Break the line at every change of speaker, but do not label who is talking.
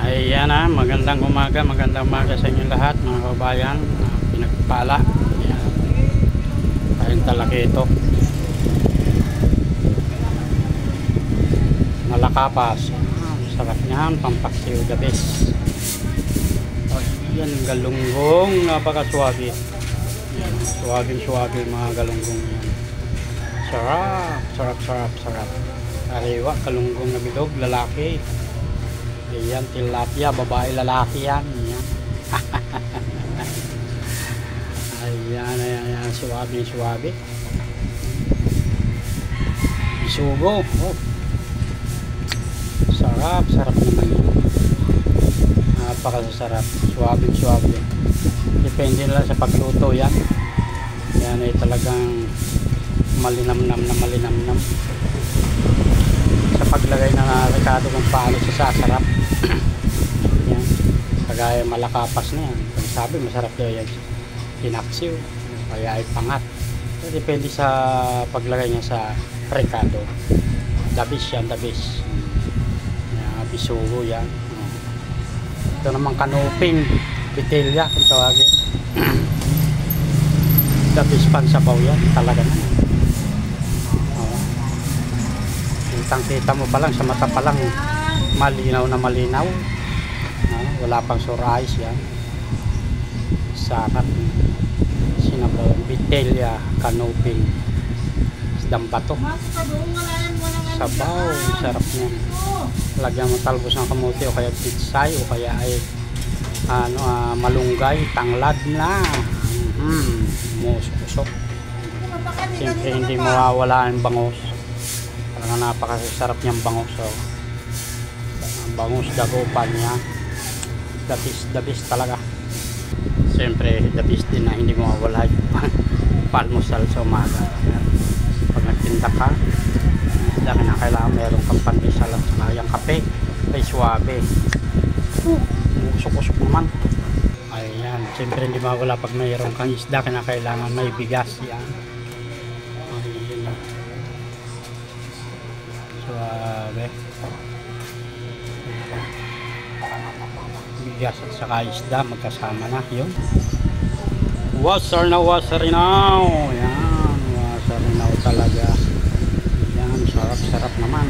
Ayan na, magandang umaga sa inyo lahat mga kabayan, pinagpala. Ayan, tayong talakito, malakapas. Sarap niyan, pampaksiw the best. Ayan, galunggong, napakaswabe. Ayan, suwabe mga galunggong yan. Sarap. Ariwa, galunggong na bilog, lalaki. Ayan, tilapia, babae, lalaki yan. Ayan, suwabe. Isugo, oh. Sarap naman yun. Napakasarap, suwabe. Depende na sa pagluto yan. Yan ay talagang malinamnam. Sa paglagay na rekado kung paano siya sasarap. Yan, kagaya malakapas na yan. Kung sabi masarap daw yan, pinaksiw, kaya ay pangat. So, depende sa paglagay niya sa rekado. Dabis yan. Bisugo yan. Ito naman kanuping, bitelya kung tawagin. Dabis pansabaw yan, talaga na. Kitang-kita mo pa lang, sa mata pa lang, malinaw. Wala pang surais yan. Sarap. Sinabaw, bitelya, kanuping, isdang bato. Sabaw, sarap niyan. Lagyan mo talbos ng kamote o kaya pitsay o kaya ay malunggay, tanglad na. Musok. Siyempre hindi mawawala ang bangos. Parang napakasarap niyang bangos. So, bangos, dagupan niya. The best talaga. Siyempre the best din na hindi mawawala yung palmusal sa umaga. Pag nagtinda ka, dahil na kailangan meron kang pandesal at saka yung kape ay suwabe. Usok naman. Ayan, siyempre hindi mawala pag mayroon kang isda, kailangan may bigas yan. Ayan. Suwabe. Bigas at saka isda magkasama na yun. Wasar na wasarinaw. Ayan, wasarinaw talaga. Yan, sarap naman.